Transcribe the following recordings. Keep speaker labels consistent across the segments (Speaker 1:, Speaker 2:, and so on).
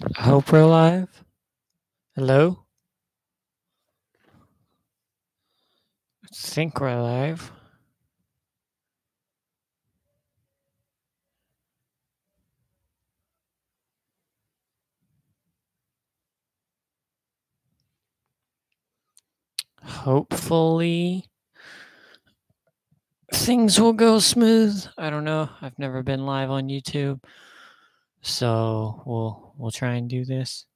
Speaker 1: I hope we're live. Hello? I think we're live. Hopefully things will go smooth. I don't know. I've never been live on YouTube. So we'll try and do this.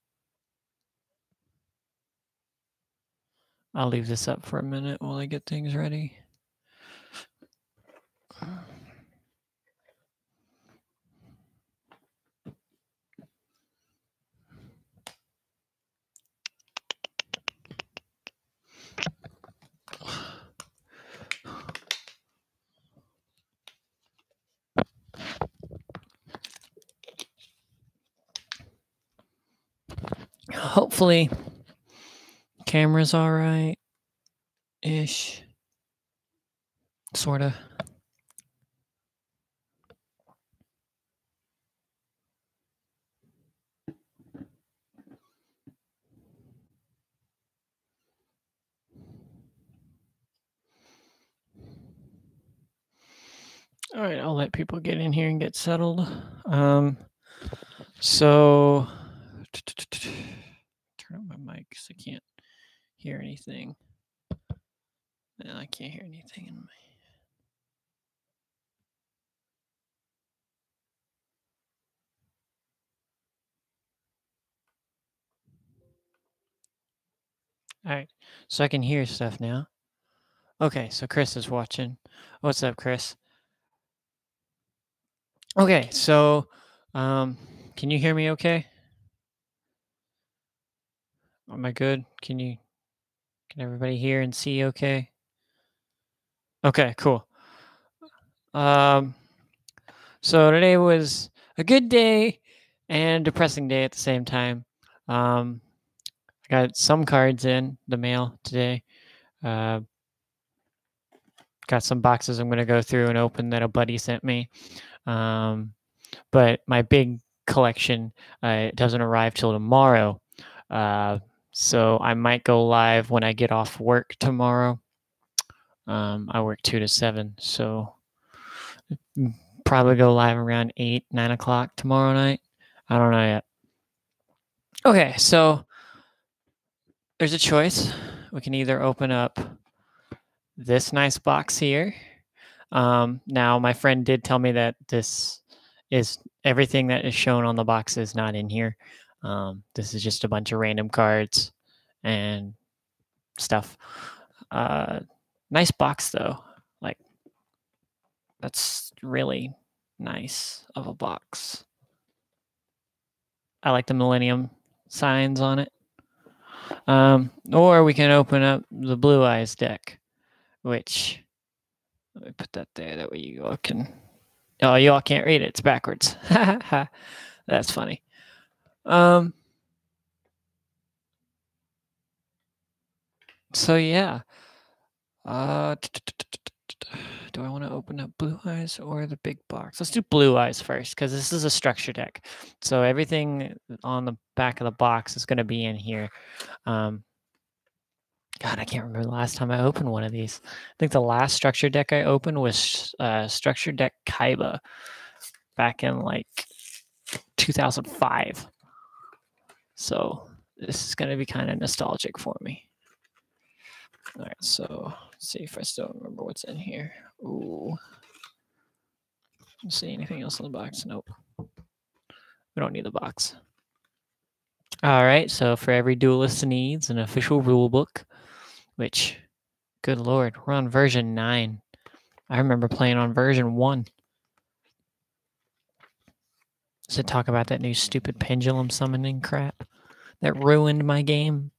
Speaker 1: I'll leave this up for a minute while I get things ready. Hopefully camera's all right ish. Sorta. All right, I'll let people get in here and get settled. So turn up my mic because I can't hear anything. And I can't hear anything in my. All right, so I can hear stuff now. Okay, so Chris is watching. What's up, Chris? Okay, so can you hear me okay? Am I good? Can everybody hear and see okay? Okay, cool. So today was a good day and depressing day at the same time. I got some cards in the mail today. Got some boxes I'm going to go through and open that a buddy sent me. But my big collection doesn't arrive till tomorrow. So I might go live when I get off work tomorrow. I work 2 to 7, so probably go live around 8, 9 o'clock tomorrow night. I don't know yet. Okay, so there's a choice. We can either open up this nice box here. Now, my friend did tell me that this is everything that is shown on the box is not in here. This is just a bunch of random cards and stuff. Nice box though. Like, that's really nice of a box. I like the Millennium signs on it. Or we can open up the Blue Eyes deck, which let me put that there. That way you all can. Oh, you all can't read it. It's backwards. That's funny. So yeah. Do I want to open up Blue Eyes or the big box? Let's do Blue Eyes first because this is a structure deck. So everything on the back of the box is going to be in here. God, I can't remember the last time I opened one of these. I think the last structure deck I opened was structure deck Kaiba back in like 2005. So this is going to be kind of nostalgic for me. All right, so let's see if I still remember what's in here. Ooh. See anything else in the box? Nope. We don't need the box. All right, so for every duelist needs an official rule book, which, good lord, we're on version 9. I remember playing on version 1. Does it talk about that new stupid pendulum summoning crap that ruined my game?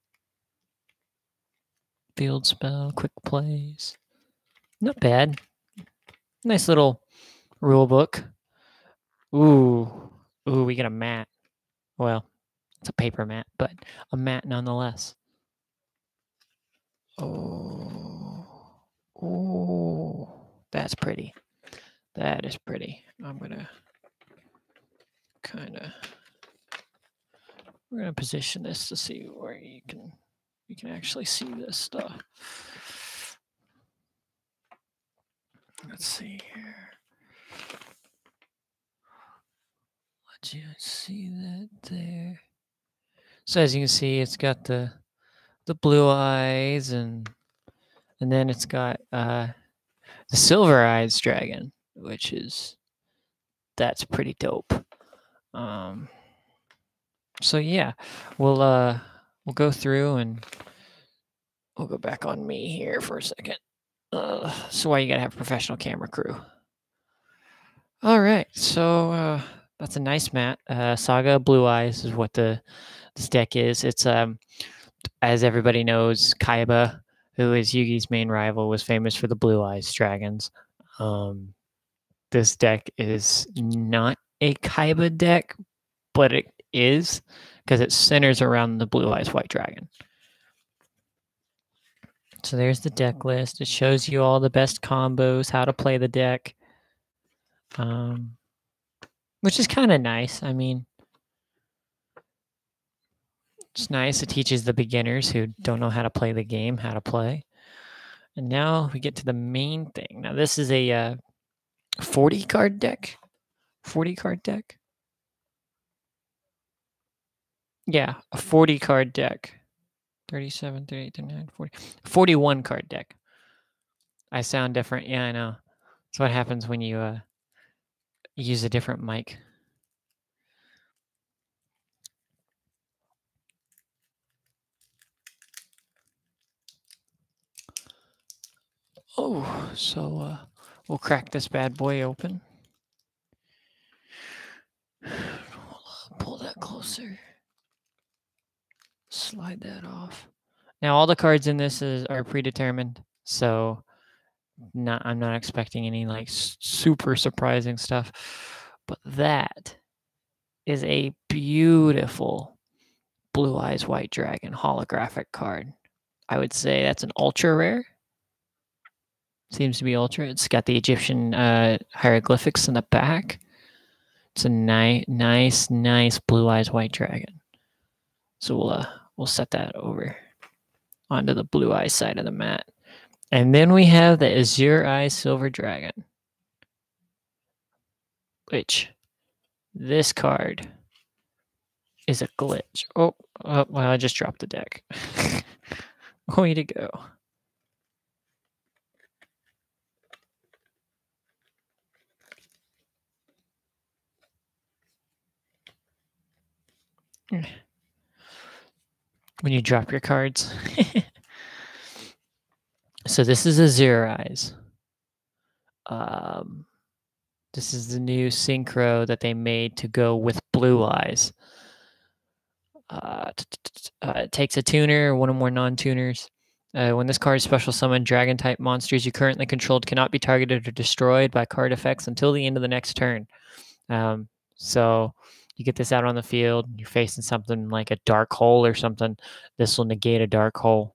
Speaker 1: Field spell, quick plays. Not bad. Nice little rule book. Ooh, we get a mat. Well, it's a paper mat, but a mat nonetheless. Oh, that's pretty. That is pretty. I'm gonna kind of We're gonna position this to see where you can actually see this stuff. Let's see here. Let you see that there. So as you can see, it's got the blue eyes and then it's got the silver eyes dragon, which that's pretty dope. So yeah, we'll go through and we'll go back on me here for a second. So why you gotta have a professional camera crew? All right, so that's a nice mat. Saga Blue Eyes is what this deck is. It's as everybody knows, Kaiba, who is Yugi's main rival, was famous for the Blue Eyes dragons. This deck is not a Kaiba deck, but it is because it centers around the Blue Eyes White Dragon. So there's the deck list. It shows you all the best combos, how to play the deck, which is kind of nice. I mean, it's nice. It teaches the beginners who don't know how to play the game how to play. And now we get to the main thing. Now this is a 40 card deck. 40 card deck. Yeah, a 40 card deck. 37, 38, 39, 40. 41 card deck. I sound different. Yeah, I know. That's what happens when you use a different mic. Oh, so we'll crack this bad boy open. Pull that closer. Slide that off. Now all the cards in this are predetermined, so I'm not expecting any like super surprising stuff. But that is a beautiful Blue Eyes White Dragon holographic card. I would say that's an ultra rare. Seems to be ultra. It's got the Egyptian hieroglyphics in the back. It's a nice Blue Eyes White Dragon. So we'll set that over onto the Blue Eyes side of the mat. And then we have the Azure Eye Silver Dragon, which this card is a glitch. Oh, well, I just dropped the deck. Way to go. When you drop your cards. So this is Azure Eyes. This is the new synchro that they made to go with Blue Eyes. It takes a tuner, one or more non-tuners. When this card is special summoned, dragon-type monsters you currently controlled cannot be targeted or destroyed by card effects until the end of the next turn. So you get this out on the field, you're facing something like a dark hole or something. This will negate a dark hole.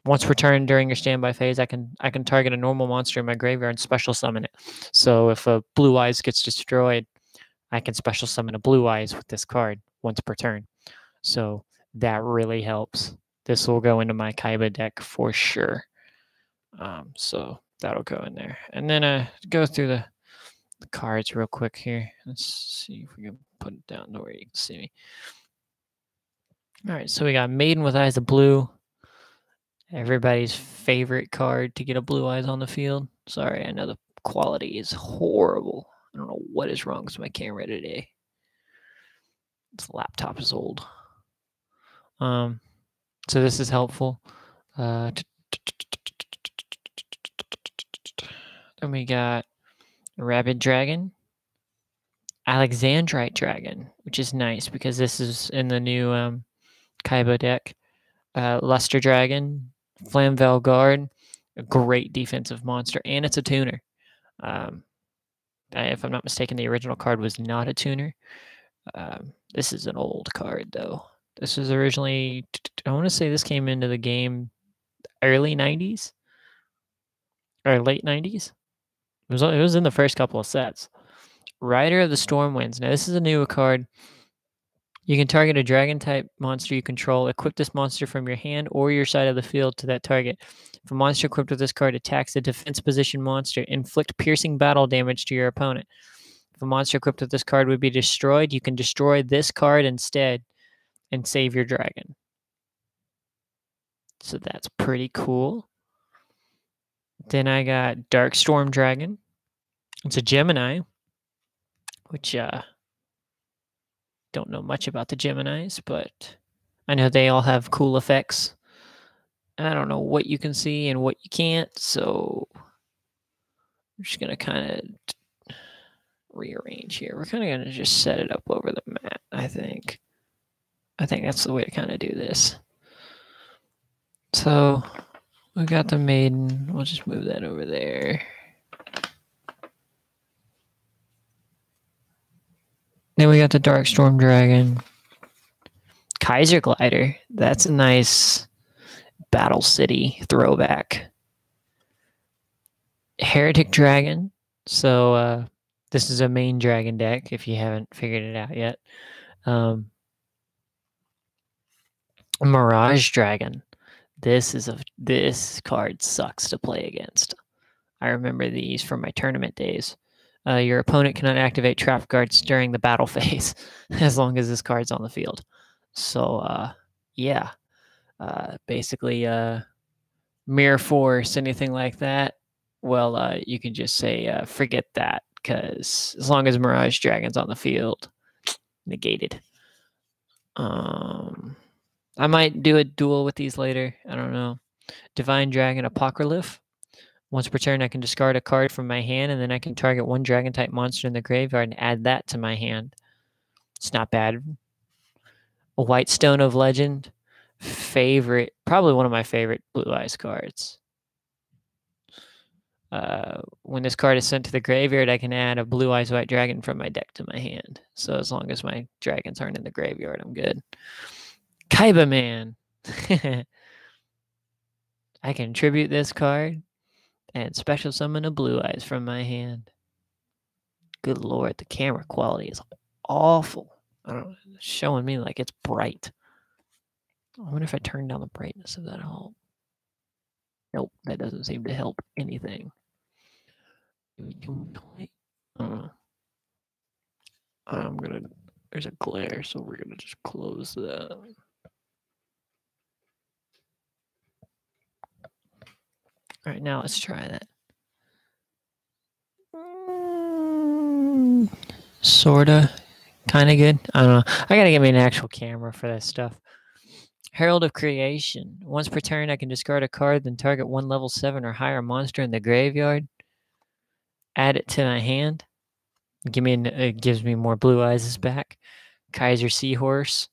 Speaker 1: Once per turn during your standby phase, I can target a normal monster in my graveyard and special summon it. So if a Blue Eyes gets destroyed, I can special summon a Blue Eyes with this card once per turn. So that really helps. This will go into my Kaiba deck for sure. So that'll go in there. And then go through the cards real quick here. Let's see if we can put it down to where you can see me. All right, so we got Maiden with Eyes of Blue. Everybody's favorite card to get a Blue Eyes on the field. Sorry, I know the quality is horrible. I don't know what is wrong with my camera today. This laptop is old. So this is helpful. Then we got Rabid Dragon, Alexandrite Dragon, which is nice because this is in the new Kaiba deck. Luster Dragon, Flamvel Guard, a great defensive monster, and it's a tuner. If I'm not mistaken, the original card was not a tuner. This is an old card, though. This was originally, I want to say this came into the game early 90s or late 90s. It was in the first couple of sets. Rider of the Storm Winds. Now, this is a newer card. You can target a dragon-type monster you control. Equip this monster from your hand or your side of the field to that target. If a monster equipped with this card attacks a defense position monster, inflict piercing battle damage to your opponent. If a monster equipped with this card would be destroyed, you can destroy this card instead and save your dragon. So that's pretty cool. Then I got Darkstorm Dragon. It's a Gemini, which don't know much about the Geminis, but I know they all have cool effects. I don't know what you can see and what you can't, so I'm just going to kind of rearrange here. We're kind of going to just set it up over the mat, I think. I think that's the way to kind of do this. So we got the Maiden. We'll just move that over there. Then we got the Darkstorm Dragon. Kaiser Glider. That's a nice Battle City throwback. Heretic Dragon. So this is a main dragon deck if you haven't figured it out yet. Mirage Dragon. This card sucks to play against. I remember these from my tournament days. Your opponent cannot activate trap cards during the battle phase as long as this card's on the field. So yeah. Basically Mirror Force, anything like that, well, you can just say forget that, because as long as Mirage Dragon's on the field, negated. I might do a duel with these later. I don't know. Divine Dragon Apocryph. Once per turn, I can discard a card from my hand, and then I can target one dragon-type monster in the graveyard and add that to my hand. It's not bad. A White Stone of Legend. Favorite, probably one of my favorite Blue Eyes cards. When this card is sent to the graveyard, I can add a Blue Eyes White Dragon from my deck to my hand. So as long as my dragons aren't in the graveyard, I'm good. Kaiba Man. I can tribute this card and special summon a Blue Eyes from my hand. Good lord, the camera quality is awful. I don't know, it's showing me like it's bright. I wonder if I turn down the brightness of that help. Nope, that doesn't seem to help anything. There's a glare, so we're gonna just close that. All right, now let's try that. Sorta, kind of good. I don't know. I gotta get me an actual camera for that stuff. Herald of Creation. Once per turn, I can discard a card, then target one level 7 or higher monster in the graveyard. Add it to my hand. It gives me more Blue Eyes back. Kaiser Seahorse.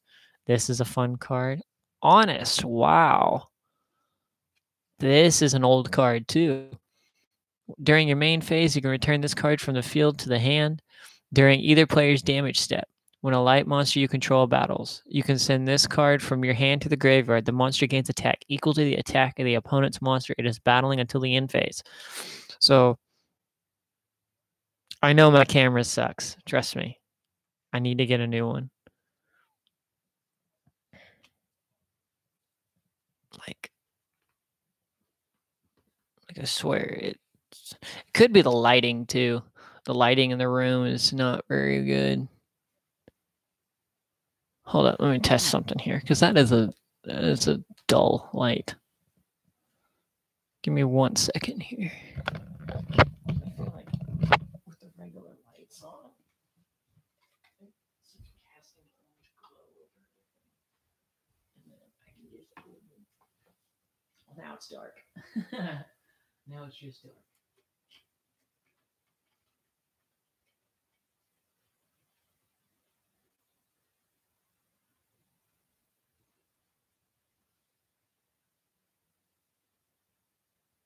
Speaker 1: This is a fun card. Honest. Wow. This is an old card too. During your main phase, you can return this card from the field to the hand during either player's damage step. When a light monster you control battles, you can send this card from your hand to the graveyard. The monster gains attack equal to the attack of the opponent's monster it is battling until the end phase. So I know my camera sucks. Trust me. I need to get a new one. Like I swear it could be the lighting too. The lighting in the room is not very good. Hold up, let me test something here, because that is a dull light. Give me 1 second here. I feel like with the regular lights on, it's casting orange glow over everything. And then I can get well, now it's dark. Now it's just dark.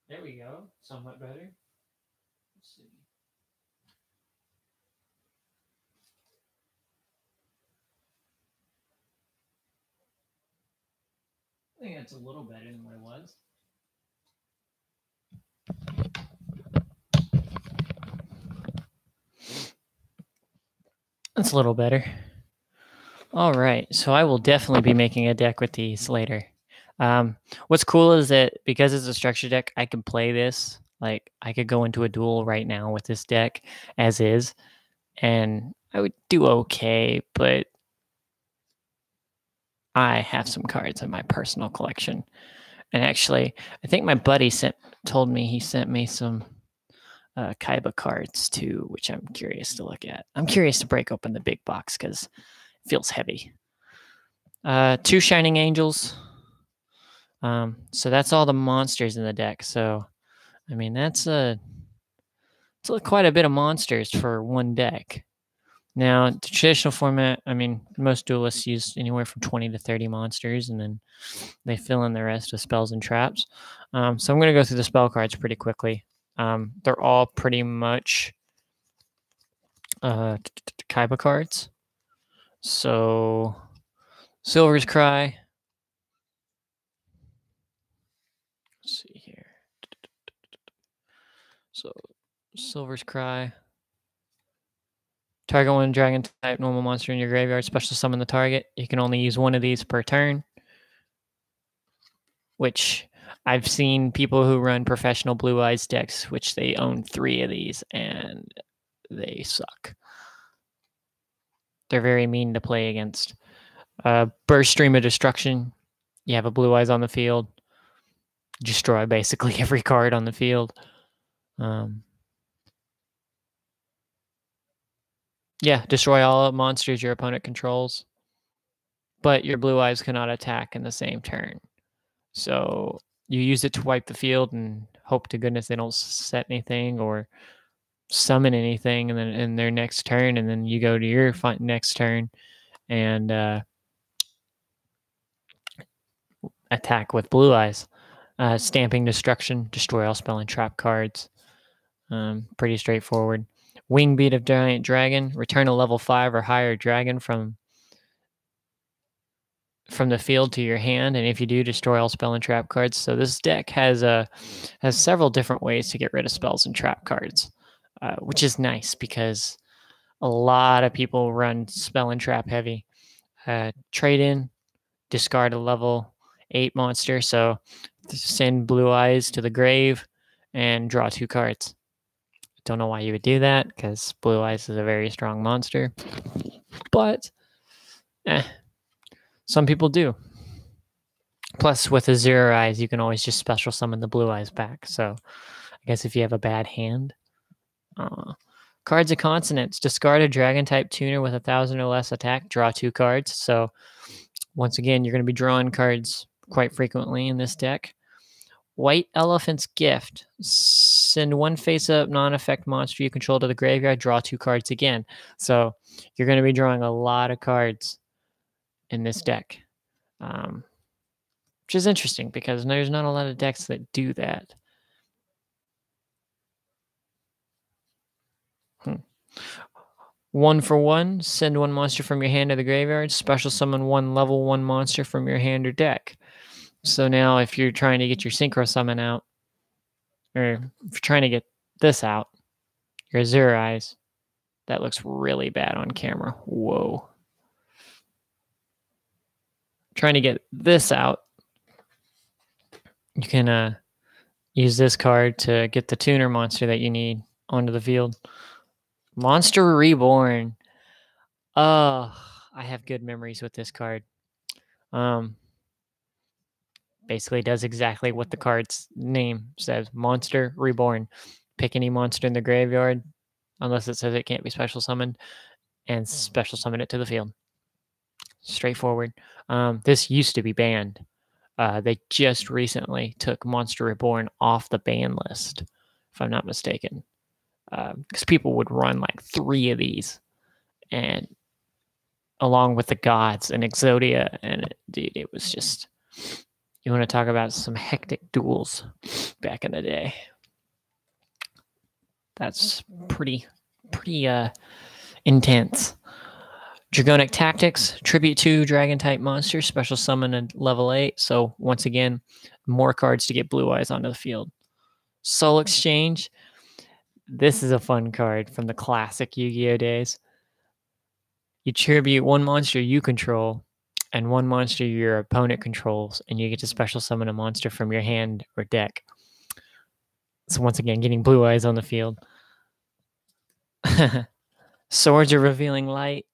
Speaker 1: There we go. Somewhat better. Let's see. I think that's a little better than what it was. That's a little better. All right, so I will definitely be making a deck with these later. What's cool is that because it's a structure deck, I can play this. Like, I could go into a duel right now with this deck as is, and I would do okay, but I have some cards in my personal collection. And actually, I think my buddy told me he sent me some Kaiba cards too, which I'm curious to look at. I'm curious to break open the big box because it feels heavy. 2 Shining Angels. So that's all the monsters in the deck. So, I mean, that's quite a bit of monsters for one deck. Now, the traditional format, I mean, most duelists use anywhere from 20 to 30 monsters, and then they fill in the rest with spells and traps. So I'm going to go through the spell cards pretty quickly. They're all pretty much Kaiba cards. So, Silver's Cry. Let's see here. So, Silver's Cry. Target one dragon type normal monster in your graveyard. Special summon the target. You can only use one of these per turn. Which I've seen people who run professional Blue Eyes decks, which they own 3 of these, and they suck. They're very mean to play against. Burst Stream of Destruction. You have a Blue Eyes on the field. Destroy basically every card on the field. Yeah, destroy all monsters your opponent controls. But your Blue Eyes cannot attack in the same turn. So you use it to wipe the field and hope to goodness they don't set anything or summon anything and then in their next turn, and then you go to your next turn and attack with Blue Eyes. Stamping Destruction, destroy all spell and trap cards. Pretty straightforward. Wingbeat of Giant Dragon, return a level 5 or higher dragon from the field to your hand, and if you do, destroy all spell and trap cards. So this deck has several different ways to get rid of spells and trap cards, which is nice because a lot of people run spell and trap heavy. Trade in, discard a level 8 monster, so send Blue Eyes to the grave and draw 2 cards. Don't know why you would do that because Blue Eyes is a very strong monster, but some people do. Plus, with the 0 Eyes, you can always just special summon the Blue Eyes back. So, I guess if you have a bad hand. Cards of Consonants. Discard a Dragon-type tuner with 1,000 or less attack. Draw 2 cards. So, once again, you're going to be drawing cards quite frequently in this deck. White Elephant's Gift. Send 1 face-up non-effect monster you control to the graveyard. Draw 2 cards again. So, you're going to be drawing a lot of cards in this deck. Which is interesting because there's not a lot of decks that do that. 1 for 1, send 1 monster from your hand to the graveyard. Special summon 1 level 1 monster from your hand or deck. So now if you're trying to get your Synchro Summon out, or if you're trying to get this out, your 0 Eyes, that looks really bad on camera. Whoa. Trying to get this out, you can use this card to get the tuner monster that you need onto the field. Monster Reborn. I have good memories with this card. Basically does exactly what the card's name says. Monster Reborn. Pick any monster in the graveyard, unless it says it can't be special summoned, and special summon it to the field. Straightforward. This used to be banned. They just recently took Monster Reborn off the ban list, if I'm not mistaken. Because people would run like 3 of these, and along with the gods and Exodia, and dude, it was just, you want to talk about some hectic duels back in the day. That's pretty intense. Dragonic Tactics, tribute 2 dragon type monsters, special summon at level 8. So once again, more cards to get Blue Eyes onto the field. Soul Exchange. This is a fun card from the classic Yu-Gi-Oh days. You tribute one monster you control and one monster your opponent controls, and you get to special summon a monster from your hand or deck. So once again, getting blue eyes on the field. Swords are revealing light.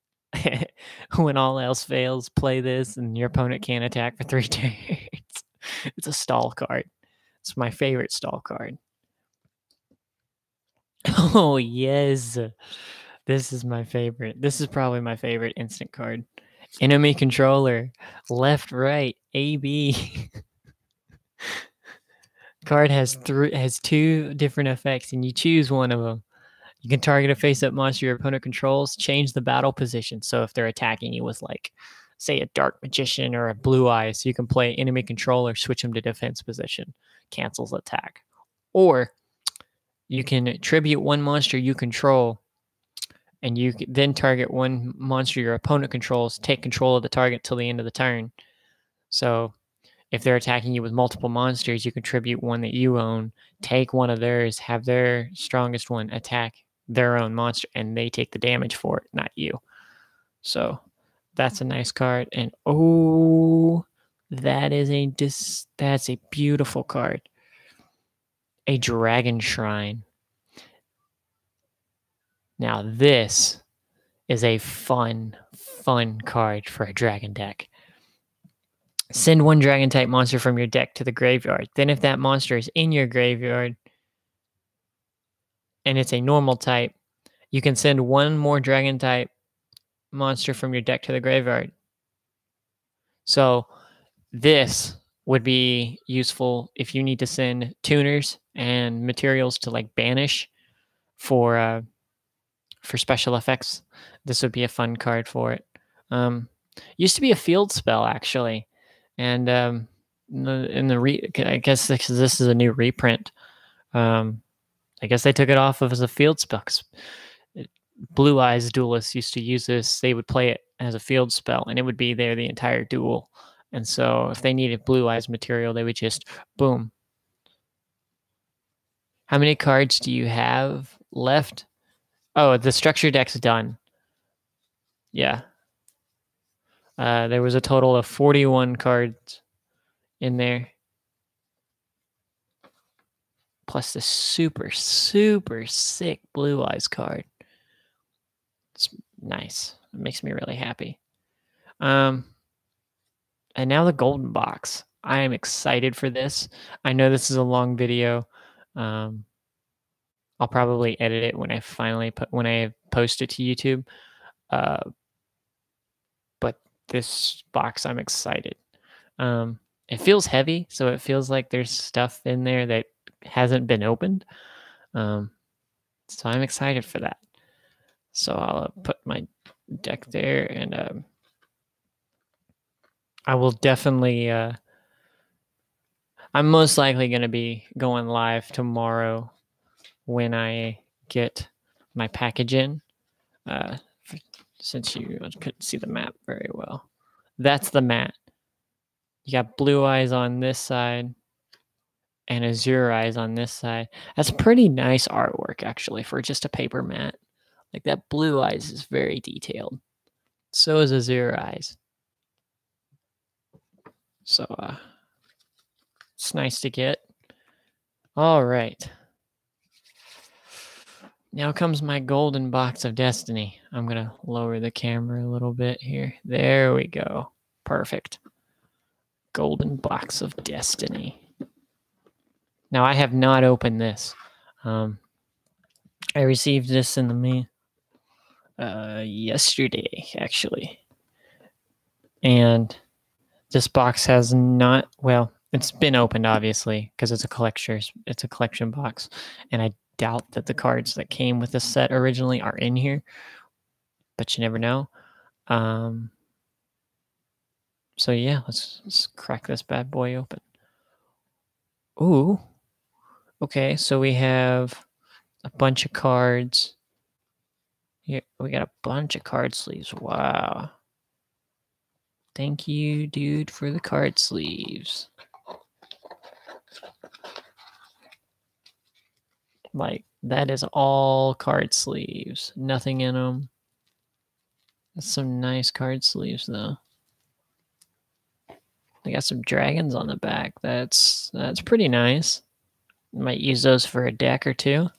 Speaker 1: When all else fails, play this, and your opponent can't attack for 3 turns. It's a stall card. It's my favorite stall card. Oh, yes. This is my favorite. This is probably my favorite instant card. Enemy controller. Left, right, AB. Card has 2 different effects, and you choose one of them. You can target a face-up monster your opponent controls, change the battle position. So if they're attacking you with, like, say, a Dark Magician or a Blue Eyes, you can play enemy controller, switch them to defense position, cancels attack. Or you can tribute one monster you control, and you then target one monster your opponent controls, take control of the target till the end of the turn. So if they're attacking you with multiple monsters, you contribute one that you own, take one of theirs, have their strongest one attack their own monster, and they take the damage for it, not you. So that's a nice card. And oh, that's a beautiful card. A Dragon Shrine. Now this is a fun card for a dragon deck. Send one dragon type monster from your deck to the graveyard. Then if that monster is in your graveyard and it's a normal type, you can send one more dragon type monster from your deck to the graveyard. So this would be useful if you need to send tuners and materials to, like, banish for special effects. This would be a fun card for it. Used to be a field spell, actually. And I guess this is a new reprint. I guess they took it off of as a field spell. Blue Eyes duelists used to use this. They would play it as a field spell, and it would be there the entire duel. And so if they needed Blue Eyes material, they would just boom. How many cards do you have left? Oh, the structure deck's done. Yeah. There was a total of 41 cards in there. Plus the super, super sick Blue Eyes card. It's nice. It makes me really happy. And now the golden box. I am excited for this. I know this is a long video. I'll probably edit it when I post it to YouTube. But this box, I'm excited. It feels heavy, so it feels like there's stuff in there that hasn't been opened. So I'm excited for that. So I'll put my deck there, and I will definitely. I'm most likely going to be going live tomorrow when I get my package in. Since you couldn't see the map very well, that's the mat. You got Blue Eyes on this side and Azure Eyes on this side. That's pretty nice artwork, actually, for just a paper mat. Like, that Blue Eyes is very detailed. So is Azure Eyes. So it's nice to get. All right. Now comes my golden box of destiny. I'm going to lower the camera a little bit here. There we go. Perfect. Golden box of destiny. Now, I have not opened this. I received this in the mail yesterday, actually. And this box has not, well, it's been opened, obviously, because it's a collection box. And I doubt that the cards that came with the set originally are in here, but you never know. So yeah, let's crack this bad boy open. Ooh. Okay, so we have a bunch of cards. Here, we got a bunch of card sleeves. Wow. Thank you, dude, for the card sleeves. Like, that is all card sleeves. Nothing in them. That's some nice card sleeves, though. They got some dragons on the back. That's pretty nice. Might use those for a deck or two.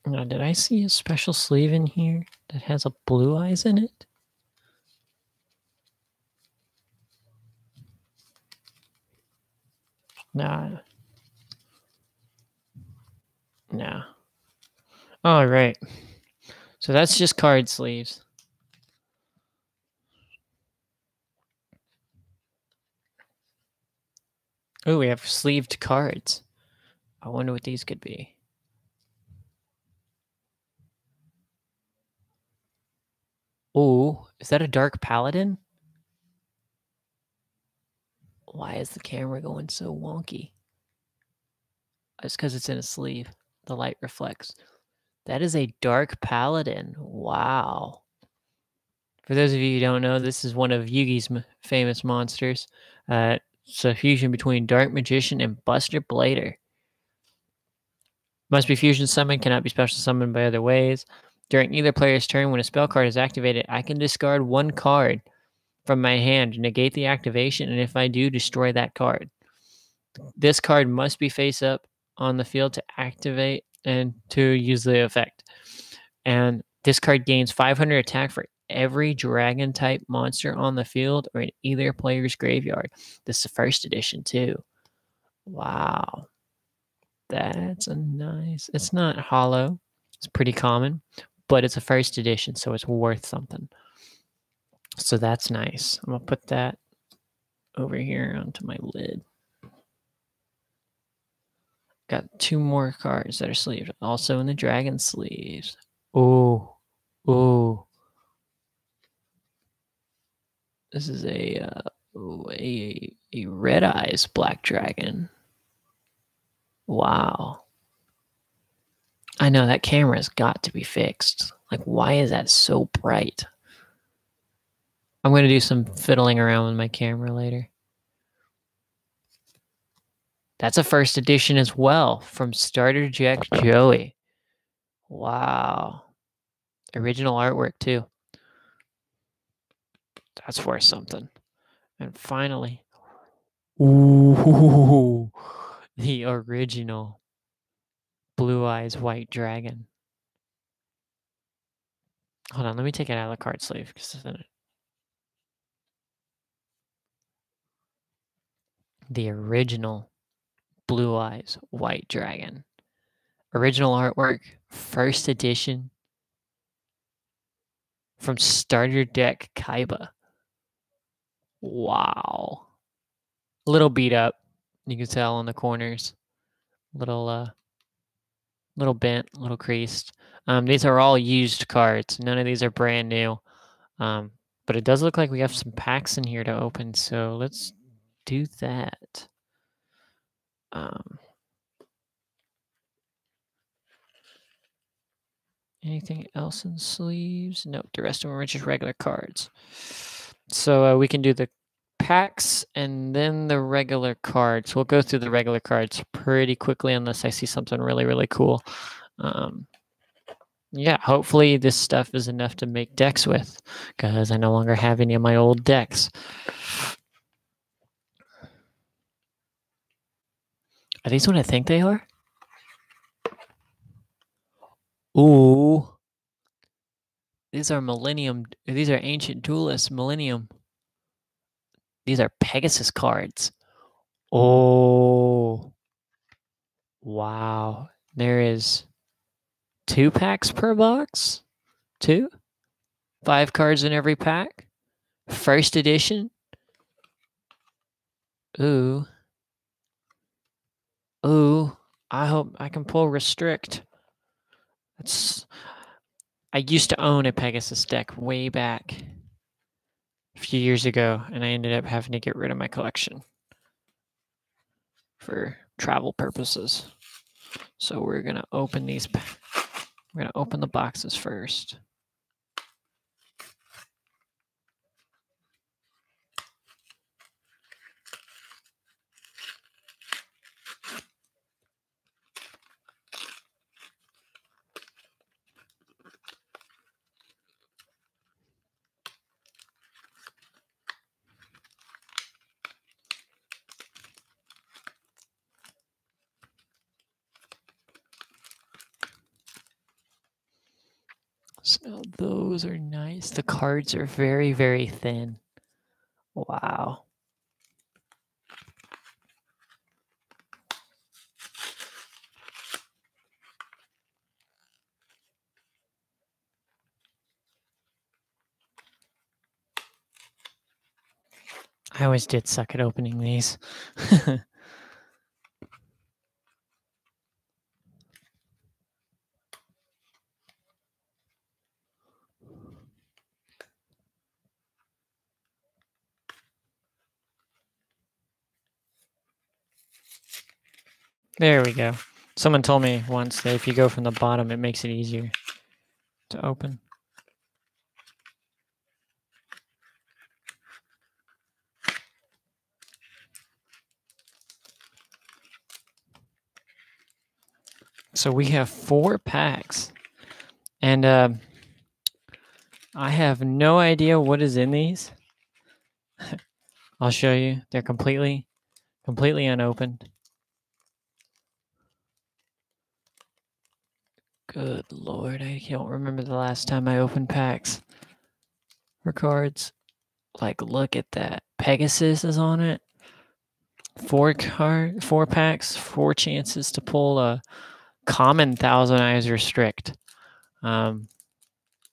Speaker 1: Now, did I see a special sleeve in here that has a blue eyes in it? Nah. Nah. All right. So that's just card sleeves. Oh, we have sleeved cards. I wonder what these could be. Oh, is that a dark paladin? Why is the camera going so wonky? It's because it's in a sleeve. The light reflects. That is a dark paladin. Wow. For those of you who don't know, this is one of Yugi's famous monsters. It's a fusion between Dark Magician and Buster Blader. Must be fusion summoned, cannot be special summoned by other ways. During either player's turn, when a spell card is activated, I can discard one card from my hand to negate the activation, and if I do, destroy that card. This card must be face up on the field to activate and to use the effect. And this card gains 500 attack for every dragon type monster on the field or in either player's graveyard. This is the first edition, too. Wow. That's a nice. It's not hollow. It's pretty common, but it's a first edition, so it's worth something. So that's nice. I'm going to put that over here onto my lid. Got two more cards that are sleeved, also in the dragon sleeves. Oh, oh. This is a red eyes black dragon. Wow. I know that camera's got to be fixed. Like, why is that so bright? I'm going to do some fiddling around with my camera later. That's a first edition as well from Starter Jack Joey. Wow. Original artwork, too. That's worth something. And finally, ooh, the original Blue Eyes White Dragon. Hold on, let me take it out of the card sleeve. The original Blue Eyes White Dragon. Original artwork, first edition from Starter Deck Kaiba. Wow. A little beat up. You can tell on the corners. Little bent, little creased. These are all used cards. None of these are brand new. But it does look like we have some packs in here to open, so let's do that. Anything else in sleeves? Nope, the rest of them are just regular cards. So we can do the packs and then the regular cards. We'll go through the regular cards pretty quickly unless I see something really, really cool. Yeah, hopefully this stuff is enough to make decks with, because I no longer have any of my old decks. Are these what I think they are? Ooh. These are Millennium. These are Ancient Duelist Millennium. These are Pegasus cards. Oh. Wow. There is 2 packs per box? 2? 5 cards in every pack? First edition? Ooh. Ooh. I hope I can pull Restrict. I used to own a Pegasus deck way back a few years ago, and I ended up having to get rid of my collection for travel purposes. So we're going to open these. We're going to open the boxes first. So those are nice. The cards are very, very thin. Wow. I always did suck at opening these. There we go. Someone told me once that if you go from the bottom, it makes it easier to open. So we have 4 packs. And I have no idea what is in these. I'll show you. They're completely unopened. Good Lord, I can't remember the last time I opened packs for cards. Like, look at that. Pegasus is on it. 4 packs, 4 chances to pull a common Thousand Eyes Restrict.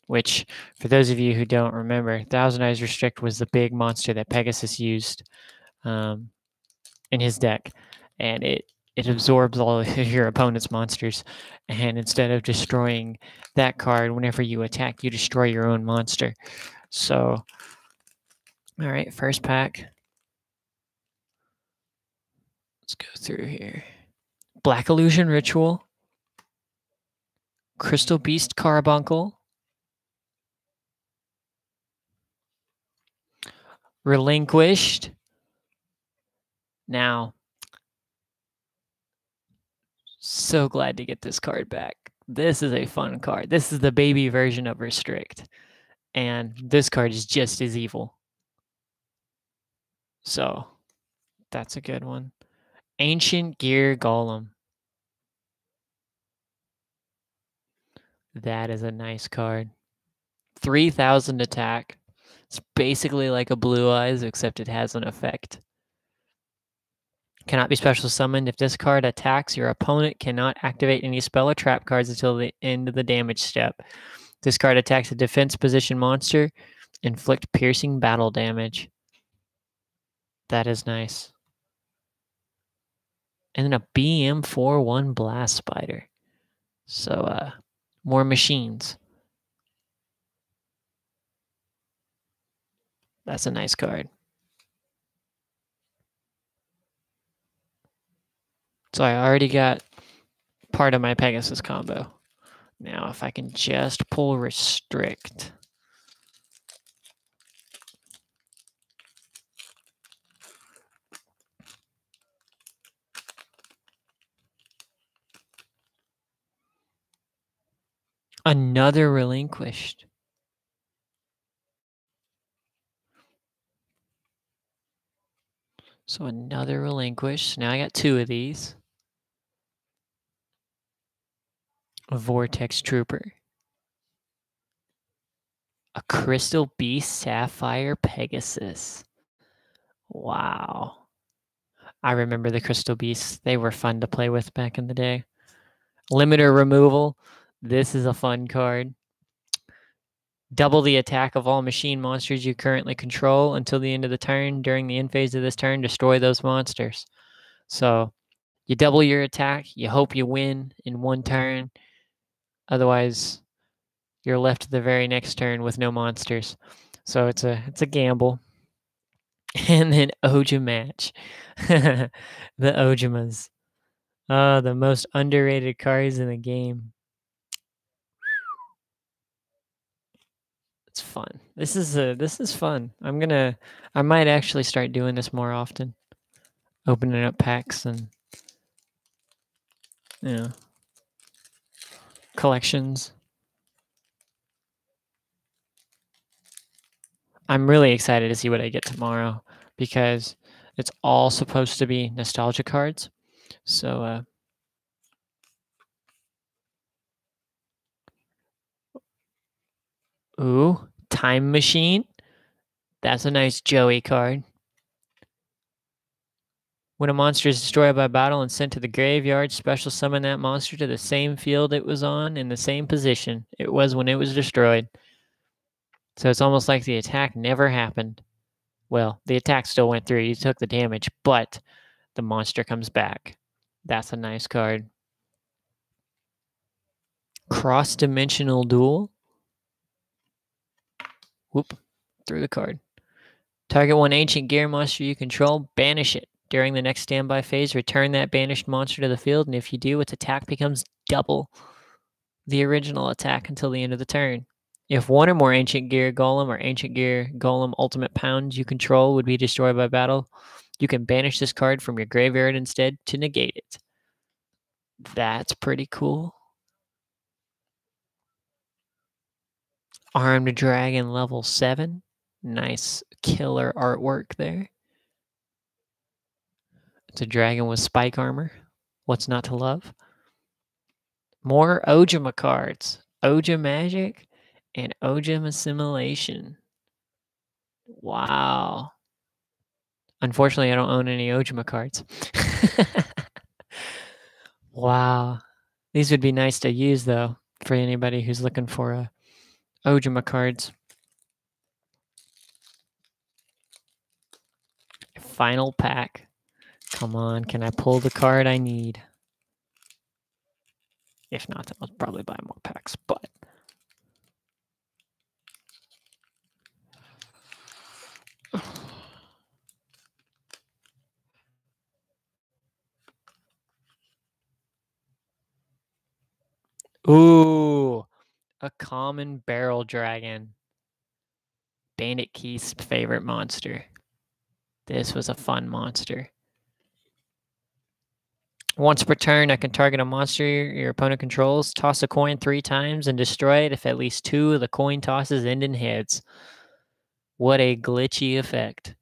Speaker 1: Which, for those of you who don't remember, Thousand Eyes Restrict was the big monster that Pegasus used in his deck. And it absorbs all of your opponent's monsters. And instead of destroying that card, whenever you attack, you destroy your own monster. So, all right, first pack. Let's go through here. Black Illusion Ritual. Crystal Beast Carbuncle. Relinquished. Now, so glad to get this card back. This is a fun card. This is the baby version of Restrict. And this card is just as evil. So, that's a good one. Ancient Gear Golem. That is a nice card. 3,000 attack. It's basically like a Blue Eyes, except it has an effect. Cannot be special summoned. If this card attacks, your opponent cannot activate any spell or trap cards until the end of the damage step. This card attacks a defense position monster. Inflict piercing battle damage. That is nice. And then a BM41 Blast Spider. So, more machines. That's a nice card. So I already got part of my Pegasus combo. Now, if I can just pull Restrict. Another Relinquished. So another Relinquished. Now I got 2 of these. A Vortex Trooper. A Crystal Beast Sapphire Pegasus. Wow. I remember the Crystal Beasts. They were fun to play with back in the day. Limiter Removal. This is a fun card. Double the attack of all machine monsters you currently control until the end of the turn. During the end phase of this turn, destroy those monsters. So you double your attack. You hope you win in one turn. Otherwise, you're left to the very next turn with no monsters. So it's a gamble. And then Oja Match. The Ojamas. The most underrated cards in the game. It's fun. This is fun. I might actually start doing this more often. Opening up packs and collections. I'm really excited to see what I get tomorrow because it's all supposed to be nostalgia cards. So Ooh, Time Machine. That's a nice Joey card. When a monster is destroyed by battle and sent to the graveyard, special summon that monster to the same field it was on in the same position it was when it was destroyed. So it's almost like the attack never happened. Well, the attack still went through. You took the damage, but the monster comes back. That's a nice card. Cross-dimensional duel. Whoop. Threw the card. Target one ancient gear monster you control. Banish it. During the next standby phase, return that banished monster to the field, and if you do, its attack becomes double the original attack until the end of the turn. If one or more Ancient Gear Golem or Ancient Gear Golem Ultimate Pound you control would be destroyed by battle, you can banish this card from your graveyard instead to negate it. That's pretty cool. Armed Dragon level 7. Nice killer artwork there. It's a dragon with spike armor. What's not to love? More Ojima cards. Ojima Magic and Ojima Assimilation. Wow. Unfortunately, I don't own any Ojima cards. Wow. These would be nice to use, though, for anybody who's looking for Ojima cards. Final pack. Come on, can I pull the card I need? If not, then I'll probably buy more packs, but... Ooh, a common barrel dragon. Bandit Keith's favorite monster. This was a fun monster. Once per turn, I can target a monster your opponent controls, toss a coin 3 times, and destroy it if at least 2 of the coin tosses end in heads. What a glitchy effect.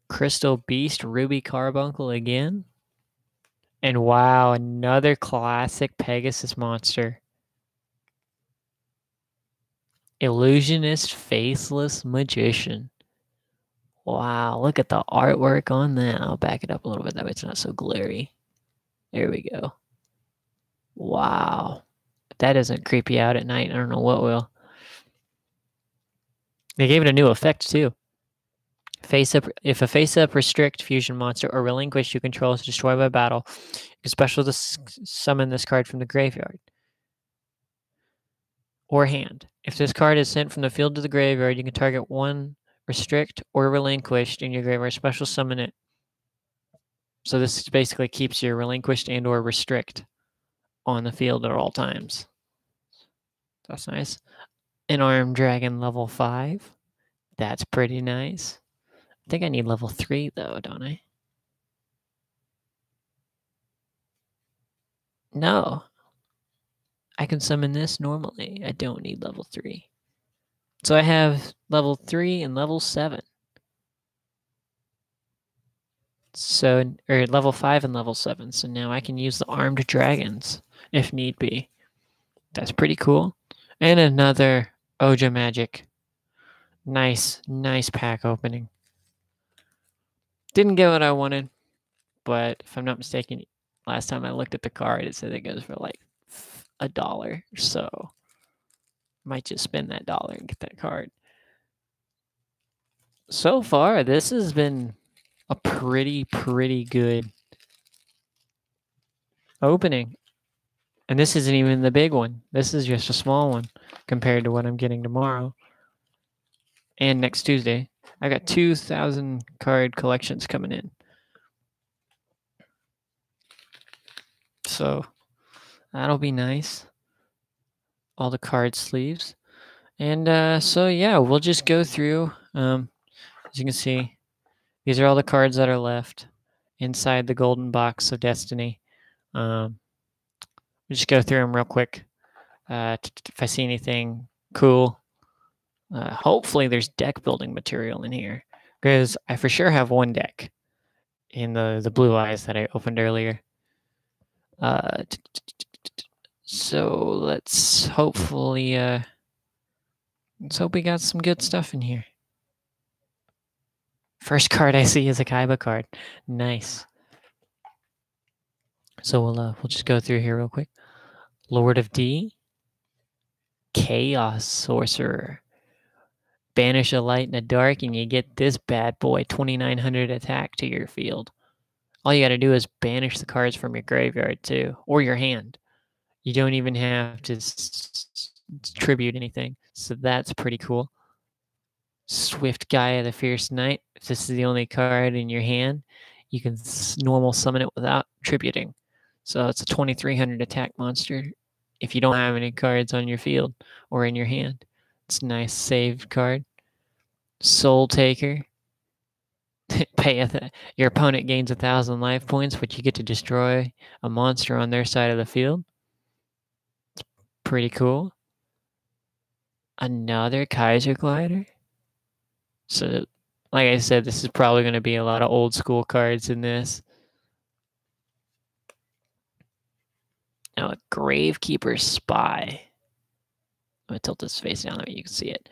Speaker 1: Crystal Beast, Ruby Carbuncle again. And wow, another classic Pegasus monster. Illusionist Faceless Magician. Wow, look at the artwork on that. I'll back it up a little bit, that way it's not so glary. There we go. Wow. If that doesn't creep you out at night, I don't know what will. They gave it a new effect, too. If a face-up restrict fusion monster or relinquish you control is destroyed by battle, you can special summon this card from the graveyard or hand. If this card is sent from the field to the graveyard, you can target one restrict or relinquished in your graveyard, special summon it. So this basically keeps your relinquished and or restrict on the field at all times. That's nice. An armed dragon level 5. That's pretty nice. I think I need level 3 though, don't I? No. I can summon this normally. I don't need level 3. So I have level 3 and level 7. So, or level 5 and level 7. So now I can use the armed dragons if need be. That's pretty cool. And another Ojima Magic. Nice, nice pack opening. Didn't get what I wanted, but if I'm not mistaken, last time I looked at the card, it said it goes for like $1. So might just spend that $1 and get that card. So far, this has been a pretty good opening. And this isn't even the big one. This is just a small one compared to what I'm getting tomorrow and next Tuesday. I got 2,000 card collections coming in. So that'll be nice. All the card sleeves. And so, yeah, we'll just go through. As you can see, these are all the cards that are left inside the golden box of destiny. We'll just go through them real quick. If I see anything cool, hopefully there's deck building material in here, because I for sure have one deck in the blue eyes that I opened earlier. So let's hopefully let's hope we got some good stuff in here. First card I see is a Kaiba card. Nice. So we'll just go through here real quick. Lord of D, Chaos Sorcerer. Banish a light and a dark, and you get this bad boy, 2900 attack to your field. All you got to do is banish the cards from your graveyard too, or your hand. You don't even have to tribute anything, so that's pretty cool. Swift Gaia the Fierce Knight. If this is the only card in your hand, you can normal summon it without tributing. So it's a 2300 attack monster if you don't have any cards on your field or in your hand. It's a nice saved card. Soul Taker. Your opponent gains 1,000 life points, but you get to destroy a monster on their side of the field. It's pretty cool. Another Kaiser Glider. So, like I said, this is probably going to be a lot of old school cards in this. Now, a Gravekeeper Spy. I'm going to tilt this face down so you can see it.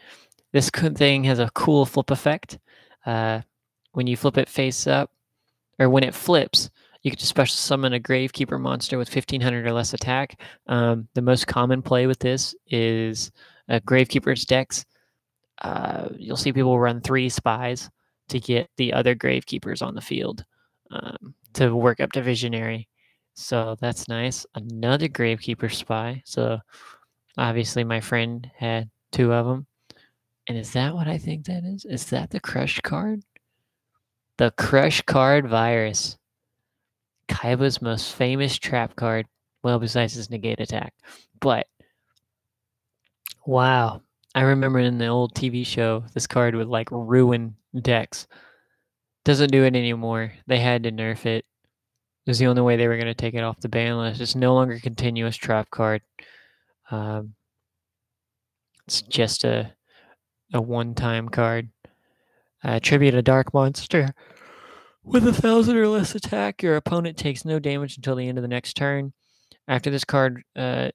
Speaker 1: This thing has a cool flip effect. When you flip it face up, or when it flips, you can just special summon a Gravekeeper monster with 1500 or less attack. The most common play with this is Gravekeeper's decks. You'll see people run 3 spies to get the other Gravekeepers on the field to work up to Visionary. So that's nice. Another Gravekeeper spy. So obviously my friend had 2 of them. And is that what I think that is? Is that the Crush card? The Crush card virus. Kaiba's most famous trap card. Well, besides his negate attack. But, wow. I remember in the old TV show, this card would like ruin decks. Doesn't do it anymore. They had to nerf it. It was the only way they were going to take it off the ban list. It's no longer a continuous trap card. It's just a one-time card. Tribute a dark monster. With 1,000 or less attack, your opponent takes no damage until the end of the next turn. After this card sent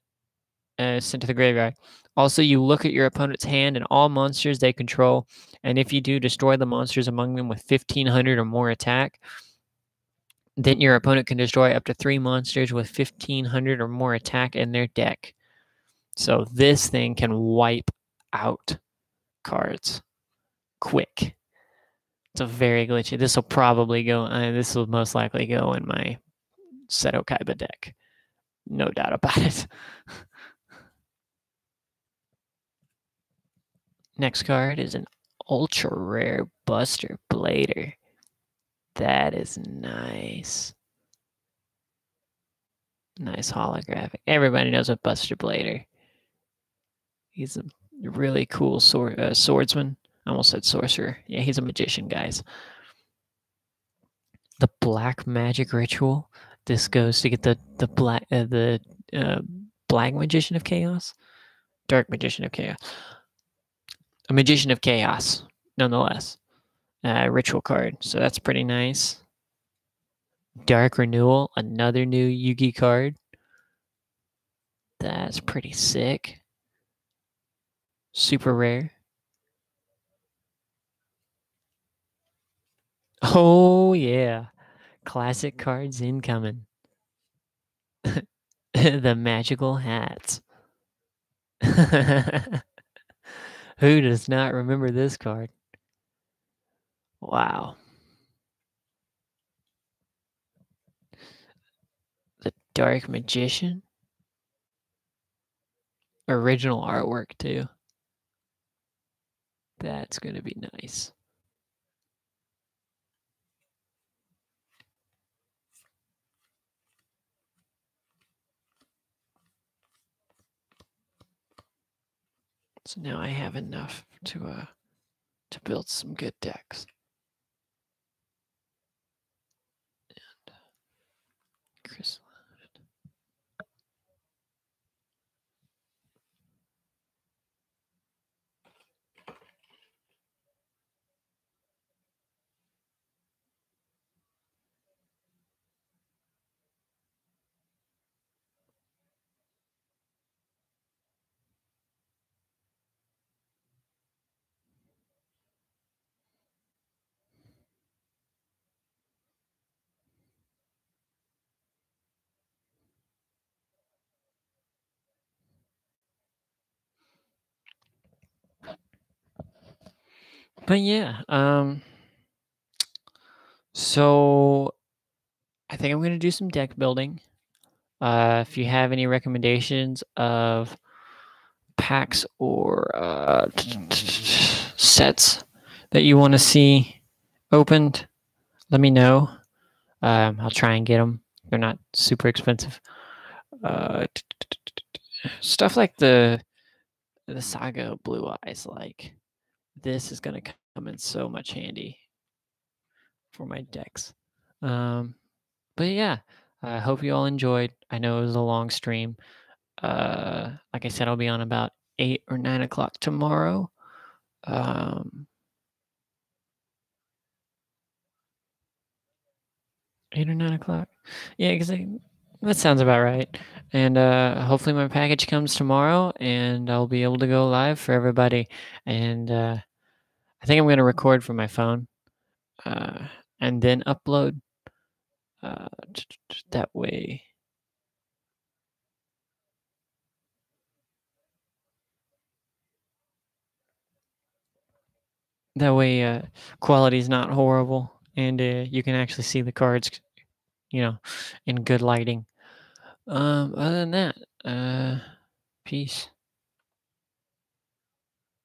Speaker 1: to the graveyard. Also, you look at your opponent's hand and all monsters they control, and if you do, destroy the monsters among them with 1,500 or more attack. Then your opponent can destroy up to 3 monsters with 1,500 or more attack in their deck. So this thing can wipe out cards quick. It's a very glitchy. This will probably go. This will most likely go in my Seto Kaiba deck. No doubt about it. Next card is an ultra rare Buster Blader. That is nice. Nice holographic. Everybody knows a Buster Blader. He's a really cool swordsman. I almost said sorcerer. Yeah, he's a magician, guys. The Black Magic Ritual. This goes to get the Black Magician of Chaos, Dark Magician of Chaos, a Magician of Chaos, nonetheless. Ritual card, so that's pretty nice. Dark Renewal, another new Yugi card. That's pretty sick. Super rare. Oh, yeah. Classic cards incoming. The magical hats. Who does not remember this card? Wow. The Dark Magician. Original artwork, too. That's going to be nice. So now I have enough to build some good decks. And Chris left. But yeah, so I think I'm gonna do some deck building. If you have any recommendations of packs or sets that you want to see opened, let me know. I'll try and get them. They're not super expensive. Uh, Stuff like the Saga of Blue Eyes, like this is gonna come in so much handy for my decks. Um, but yeah, I hope you all enjoyed. I know it was a long stream. Like I said, I'll be on about 8 or 9 o'clock tomorrow. Um, 8 or 9 o'clock. Yeah, because that sounds about right. And hopefully my package comes tomorrow, and I'll be able to go live for everybody. And I think I'm going to record from my phone, uh, and then upload. Uh, that way, quality is not horrible, and you can actually see the cards, you know, in good lighting. Other than that, peace.